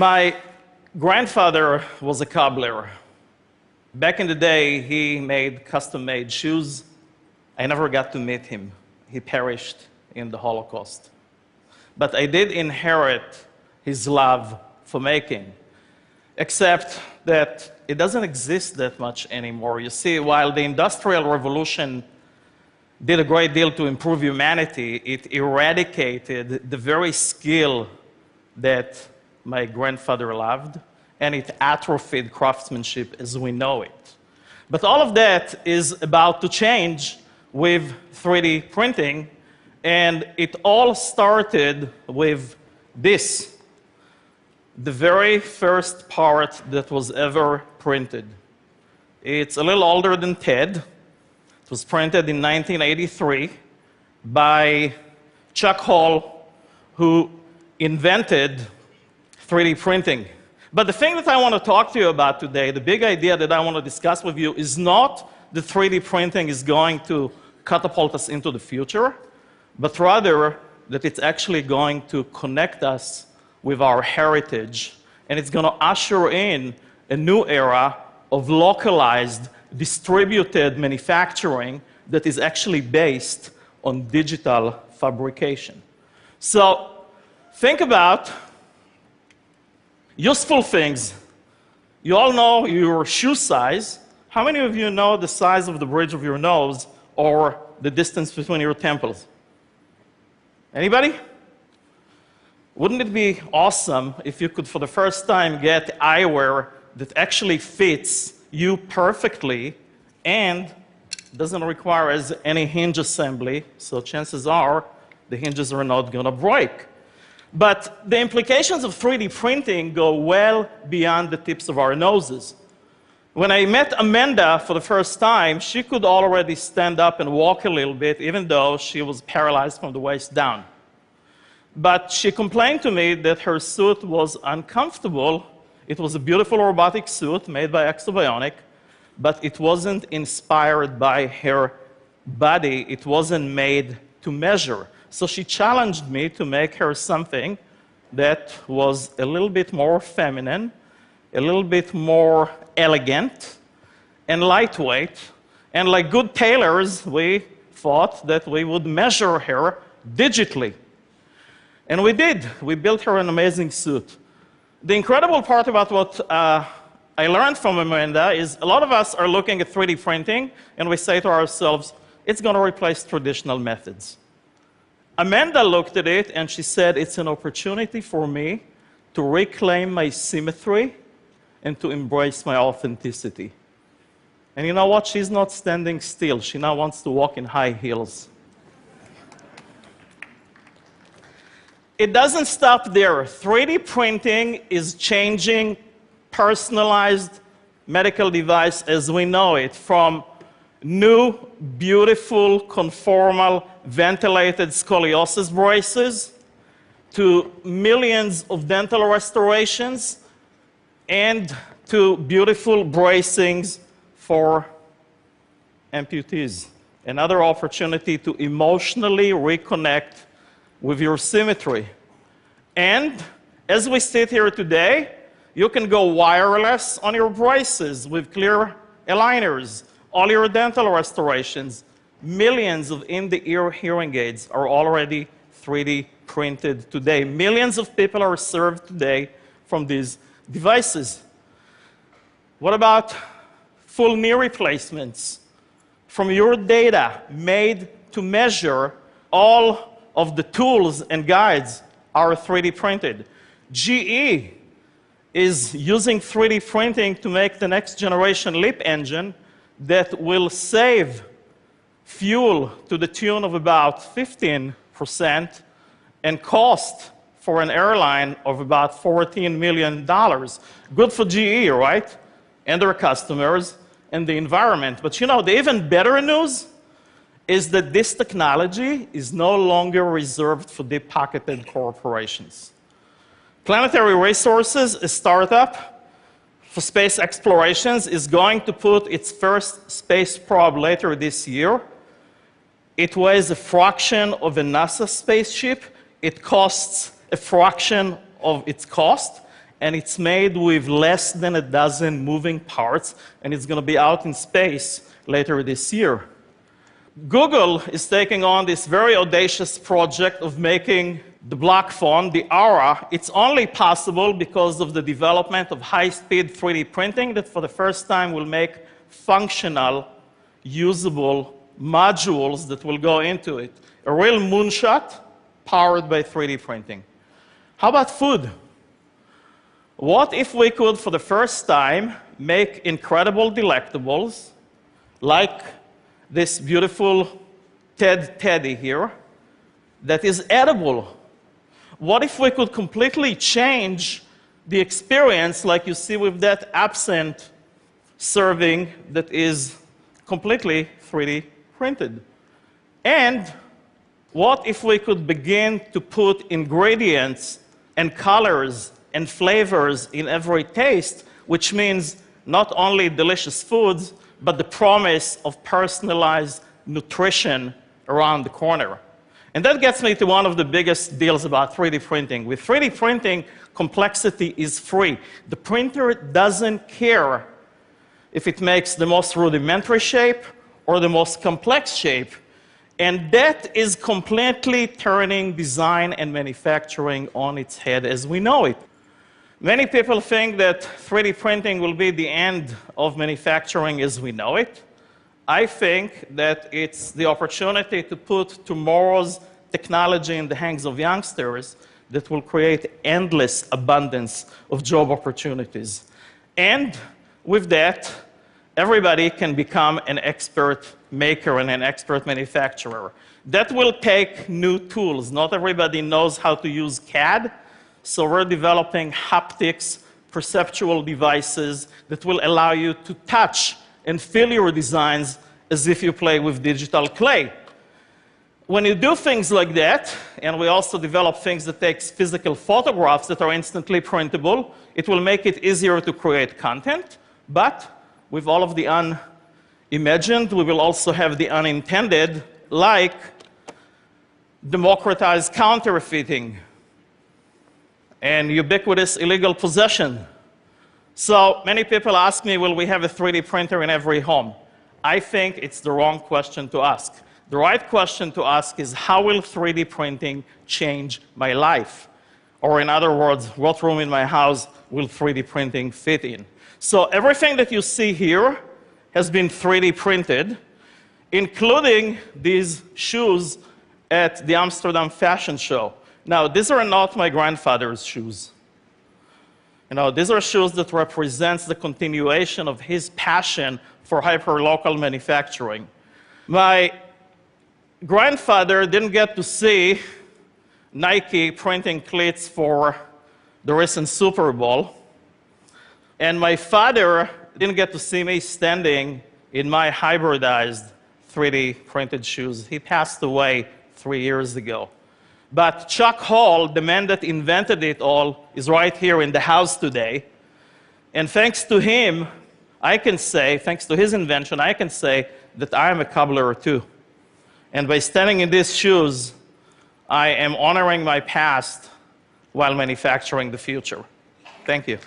My grandfather was a cobbler. Back in the day, he made custom-made shoes. I never got to meet him. He perished in the Holocaust. But I did inherit his love for making, except that it doesn't exist that much anymore. You see, while the Industrial Revolution did a great deal to improve humanity, it eradicated the very skill that my grandfather loved, and it atrophied craftsmanship as we know it. But all of that is about to change with 3D printing, and it all started with this, the very first part that was ever printed. It's a little older than Ted. It was printed in 1983 by Chuck Hall, who invented 3D printing. But the thing that I want to talk to you about today, the big idea that I want to discuss with you, is not that 3D printing is going to catapult us into the future, but rather that it's actually going to connect us with our heritage, and it's going to usher in a new era of localized, distributed manufacturing that is actually based on digital fabrication. So think about useful things. You all know your shoe size. How many of you know the size of the bridge of your nose or the distance between your temples? Anybody? Wouldn't it be awesome if you could, for the first time, get eyewear that actually fits you perfectly and doesn't require any hinge assembly, so chances are the hinges are not going to break. But the implications of 3D printing go well beyond the tips of our noses. When I met Amanda for the first time, she could already stand up and walk a little bit, even though she was paralyzed from the waist down. But she complained to me that her suit was uncomfortable. It was a beautiful robotic suit made by Exobionic, but it wasn't inspired by her body. It wasn't made to measure. So she challenged me to make her something that was a little bit more feminine, a little bit more elegant, and lightweight. And like good tailors, we thought that we would measure her digitally. And we did. We built her an amazing suit. The incredible part about what I learned from Amanda is a lot of us are looking at 3D printing, and we say to ourselves, it's going to replace traditional methods. Amanda looked at it, and she said, it's an opportunity for me to reclaim my symmetry and to embrace my authenticity. And you know what? She's not standing still. She now wants to walk in high heels. It doesn't stop there. 3D printing is changing personalized medical device as we know it, from new, beautiful, conformal, ventilated scoliosis braces to millions of dental restorations and to beautiful bracings for amputees. Another opportunity to emotionally reconnect with your symmetry. And as we sit here today, you can go wireless on your braces with clear aligners. All your dental restorations, millions of in-the-ear hearing aids are already 3D printed today. Millions of people are served today from these devices. What about full knee replacements? From your data made to measure, all of the tools and guides are 3D printed. GE is using 3D printing to make the next generation LEAP engine that will save fuel to the tune of about 15% and cost for an airline of about $14 million. Good for GE, right? And their customers and the environment. But you know, the even better news is that this technology is no longer reserved for deep-pocketed corporations. Planetary Resources, a startup for space explorations, is going to put its first space probe later this year. It weighs a fraction of a NASA spaceship. It costs a fraction of its cost. and it's made with less than a dozen moving parts, and it's going to be out in space later this year. Google is taking on this very audacious project of making the block phone, the Aura. It's only possible because of the development of high-speed 3D printing that for the first time will make functional, usable modules that will go into it. A real moonshot powered by 3D printing. How about food? What if we could, for the first time, make incredible delectables like this beautiful teddy here that is edible? What if we could completely change the experience like you see with that absinthe serving that is completely 3D printed? And what if we could begin to put ingredients and colors and flavors in every taste, which means not only delicious foods, but the promise of personalized nutrition around the corner? And that gets me to one of the biggest deals about 3D printing. With 3D printing, complexity is free. The printer doesn't care if it makes the most rudimentary shape or the most complex shape. And that is completely turning design and manufacturing on its head as we know it. Many people think that 3D printing will be the end of manufacturing as we know it. I think that it's the opportunity to put tomorrow's technology in the hands of youngsters that will create endless abundance of job opportunities. And with that, everybody can become an expert maker and an expert manufacturer. That will take new tools. Not everybody knows how to use CAD, so we're developing haptics, perceptual devices that will allow you to touch and feel your designs as if you play with digital clay. When you do things like that, and we also develop things that takes physical photographs that are instantly printable, it will make it easier to create content, but with all of the unimagined, we will also have the unintended, like democratized counterfeiting and ubiquitous illegal possession. So many people ask me, will we have a 3D printer in every home? I think it's the wrong question to ask. The right question to ask is, how will 3D printing change my life? Or in other words, what room in my house will 3D printing fit in? So everything that you see here has been 3D printed, including these shoes at the Amsterdam Fashion Show. Now, these are not my grandfather's shoes. These are shoes that represent the continuation of his passion for hyperlocal manufacturing. My grandfather didn't get to see Nike printing cleats for the recent Super Bowl. And my father didn't get to see me standing in my hybridized 3D printed shoes. He passed away 3 years ago. But Chuck Hall, the man that invented it all, is right here in the house today. And thanks to him, I can say, thanks to his invention, I can say that I am a cobbler too. And by standing in these shoes, I am honoring my past while manufacturing the future. Thank you.